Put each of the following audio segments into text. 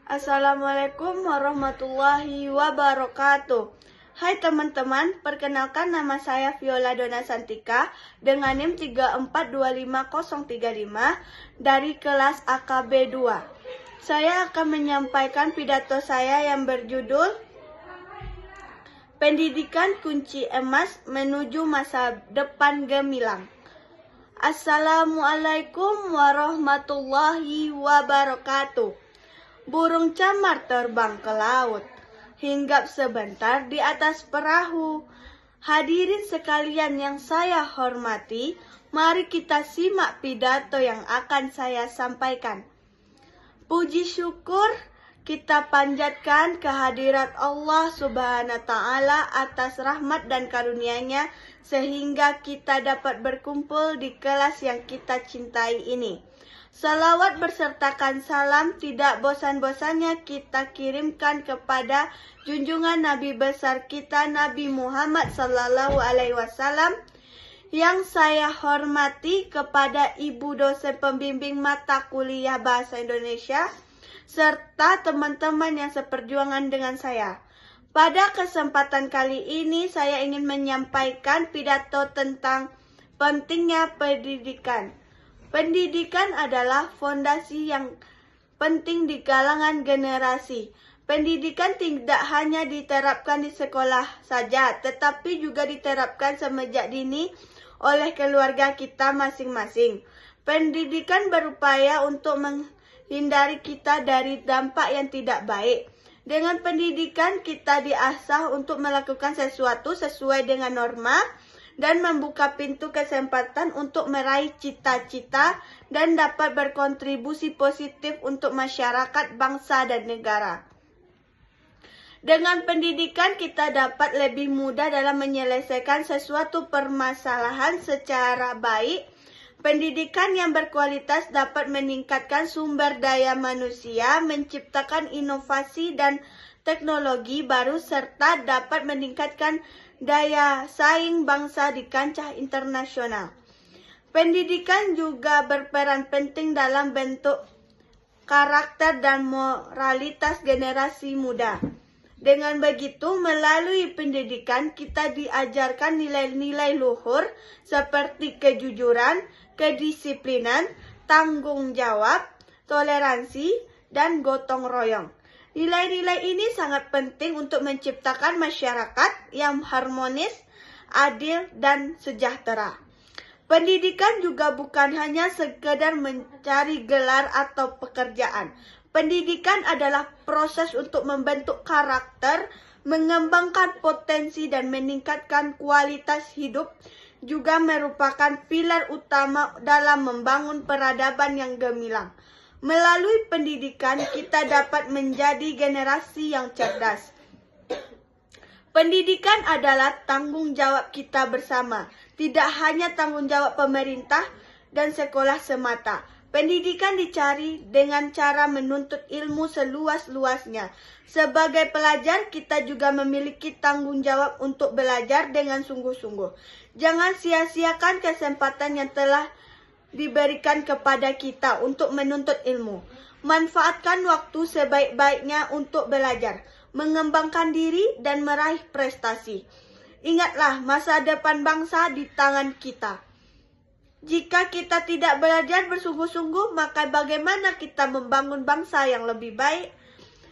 Assalamualaikum warahmatullahi wabarakatuh. Hai teman-teman, perkenalkan nama saya Viola Dona Santika dengan NIM 3425035 dari kelas AKB 2. Saya akan menyampaikan pidato saya yang berjudul Pendidikan Kunci Emas Menuju Masa Depan Gemilang. Assalamualaikum warahmatullahi wabarakatuh. Burung camar terbang ke laut, hinggap sebentar di atas perahu. Hadirin sekalian yang saya hormati, mari kita simak pidato yang akan saya sampaikan. Puji syukur kita panjatkan kehadirat Allah Subhanahu wa Ta'ala atas rahmat dan karunia-Nya sehingga kita dapat berkumpul di kelas yang kita cintai ini. Salawat bersertakan salam tidak bosan-bosannya kita kirimkan kepada junjungan Nabi besar kita Nabi Muhammad Sallallahu Alaihi Wasallam. Yang saya hormati kepada Ibu dosen pembimbing mata kuliah Bahasa Indonesia serta teman-teman yang seperjuangan dengan saya. Pada kesempatan kali ini saya ingin menyampaikan pidato tentang pentingnya pendidikan. Pendidikan adalah fondasi yang penting di kalangan generasi. Pendidikan tidak hanya diterapkan di sekolah saja, tetapi juga diterapkan semenjak dini oleh keluarga kita masing-masing. Pendidikan berupaya untuk menghindari kita dari dampak yang tidak baik. Dengan pendidikan kita diasah untuk melakukan sesuatu sesuai dengan norma dan membuka pintu kesempatan untuk meraih cita-cita dan dapat berkontribusi positif untuk masyarakat, bangsa, dan negara. Dengan pendidikan kita dapat lebih mudah dalam menyelesaikan sesuatu permasalahan secara baik. Pendidikan yang berkualitas dapat meningkatkan sumber daya manusia, menciptakan inovasi dan teknologi baru, serta dapat meningkatkan daya saing bangsa di kancah internasional. Pendidikan juga berperan penting dalam bentuk karakter dan moralitas generasi muda. Dengan begitu, melalui pendidikan kita diajarkan nilai-nilai luhur seperti kejujuran, kedisiplinan, tanggung jawab, toleransi, dan gotong royong. Nilai-nilai ini sangat penting untuk menciptakan masyarakat yang harmonis, adil, dan sejahtera. Pendidikan juga bukan hanya sekedar mencari gelar atau pekerjaan. Pendidikan adalah proses untuk membentuk karakter, mengembangkan potensi, dan meningkatkan kualitas hidup, juga merupakan pilar utama dalam membangun peradaban yang gemilang. Melalui pendidikan, kita dapat menjadi generasi yang cerdas. Pendidikan adalah tanggung jawab kita bersama, tidak hanya tanggung jawab pemerintah dan sekolah semata. Pendidikan dicari dengan cara menuntut ilmu seluas-luasnya. Sebagai pelajar, kita juga memiliki tanggung jawab untuk belajar dengan sungguh-sungguh. Jangan sia-siakan kesempatan yang telah diberikan kepada kita untuk menuntut ilmu. Manfaatkan waktu sebaik-baiknya untuk belajar, mengembangkan diri, dan meraih prestasi. Ingatlah, masa depan bangsa di tangan kita. Jika kita tidak belajar bersungguh-sungguh, maka bagaimana kita membangun bangsa yang lebih baik?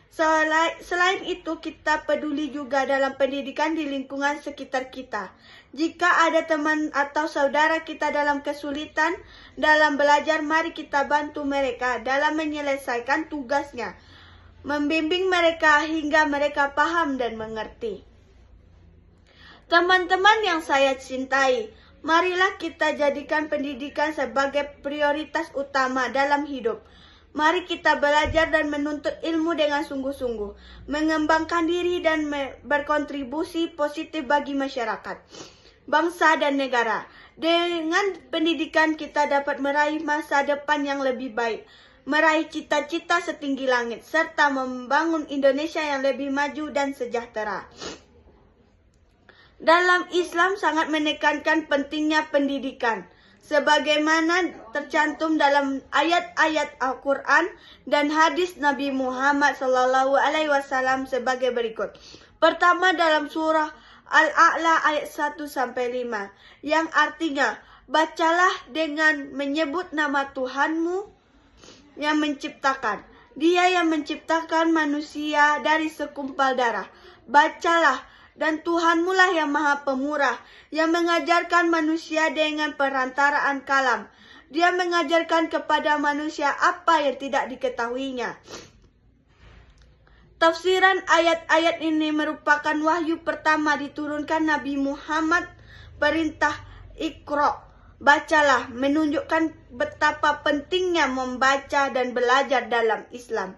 Selain itu, kita peduli juga dalam pendidikan di lingkungan sekitar kita. Jika ada teman atau saudara kita dalam kesulitan dalam belajar, mari kita bantu mereka dalam menyelesaikan tugasnya, membimbing mereka hingga mereka paham dan mengerti. Teman-teman yang saya cintai, marilah kita jadikan pendidikan sebagai prioritas utama dalam hidup. Mari kita belajar dan menuntut ilmu dengan sungguh-sungguh, mengembangkan diri dan berkontribusi positif bagi masyarakat, bangsa, dan negara. Dengan pendidikan kita dapat meraih masa depan yang lebih baik, meraih cita-cita setinggi langit, serta membangun Indonesia yang lebih maju dan sejahtera. Dalam Islam sangat menekankan pentingnya pendidikan. sebagaimana tercantum dalam ayat-ayat Al-Quran dan hadis Nabi Muhammad SAW sebagai berikut. Pertama, dalam surah Al-A'la ayat 1-5, yang artinya, bacalah dengan menyebut nama Tuhanmu yang menciptakan. Dia yang menciptakan manusia dari segumpal darah. Bacalah, dan Tuhanmu lah yang maha pemurah, yang mengajarkan manusia dengan perantaraan kalam. Dia mengajarkan kepada manusia apa yang tidak diketahuinya. Tafsiran ayat-ayat ini merupakan wahyu pertama diturunkan Nabi Muhammad. Perintah Iqra, bacalah, menunjukkan betapa pentingnya membaca dan belajar dalam Islam.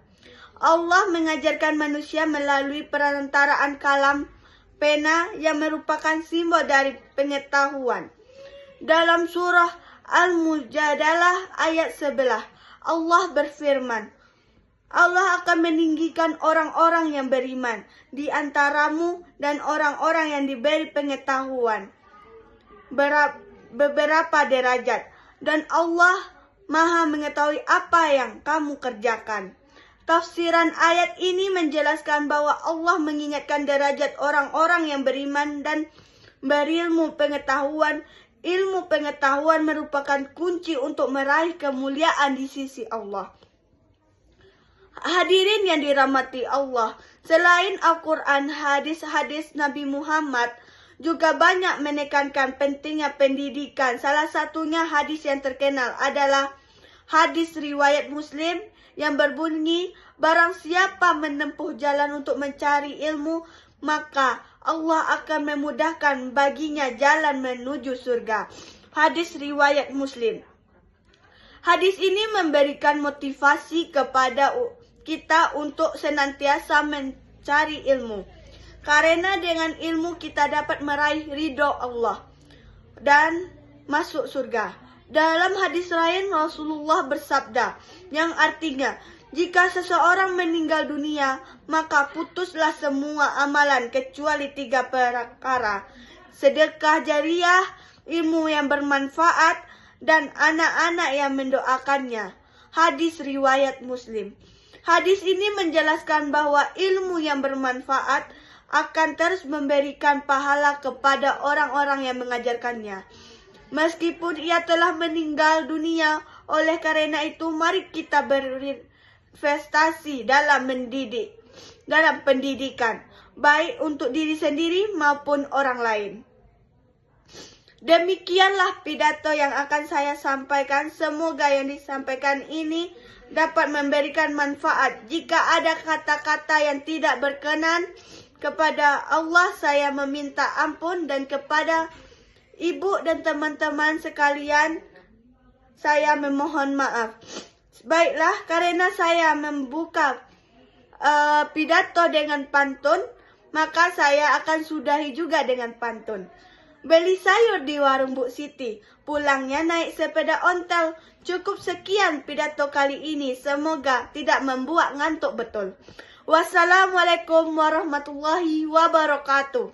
Allah mengajarkan manusia melalui perantaraan kalam, pena yang merupakan simbol dari pengetahuan. Dalam surah Al-Mujadalah ayat 11, Allah berfirman, Allah akan meninggikan orang-orang yang beriman di antaramu dan orang-orang yang diberi pengetahuan beberapa derajat, dan Allah maha mengetahui apa yang kamu kerjakan. Tafsiran ayat ini menjelaskan bahwa Allah mengingatkan derajat orang-orang yang beriman dan berilmu pengetahuan. Ilmu pengetahuan merupakan kunci untuk meraih kemuliaan di sisi Allah. Hadirin yang dirahmati Allah, selain Al-Quran, hadis-hadis Nabi Muhammad juga banyak menekankan pentingnya pendidikan. Salah satunya hadis yang terkenal adalah hadis riwayat Muslim yang berbunyi, barang siapa menempuh jalan untuk mencari ilmu, maka Allah akan memudahkan baginya jalan menuju surga. Hadis riwayat Muslim. Hadis ini memberikan motivasi kepada kita untuk senantiasa mencari ilmu. Karena dengan ilmu kita dapat meraih ridho Allah dan masuk surga. Dalam hadis lain Rasulullah bersabda, yang artinya, jika seseorang meninggal dunia, maka putuslah semua amalan kecuali 3 perkara: sedekah jariah, ilmu yang bermanfaat, dan anak-anak yang mendoakannya. Hadis riwayat Muslim. Hadis ini menjelaskan bahwa ilmu yang bermanfaat akan terus memberikan pahala kepada orang-orang yang mengajarkannya, meskipun ia telah meninggal dunia. Oleh karena itu, mari kita berinvestasi dalam pendidikan, baik untuk diri sendiri maupun orang lain. Demikianlah pidato yang akan saya sampaikan. Semoga yang disampaikan ini dapat memberikan manfaat. Jika ada kata-kata yang tidak berkenan kepada Allah, saya meminta ampun, dan kepada ibu dan teman-teman sekalian, saya memohon maaf. Baiklah, karena saya membuka pidato dengan pantun, maka saya akan sudahi juga dengan pantun. Beli sayur di warung Bu Siti, pulangnya naik sepeda ontel. Cukup sekian pidato kali ini, semoga tidak membuat ngantuk betul. Wassalamualaikum warahmatullahi wabarakatuh.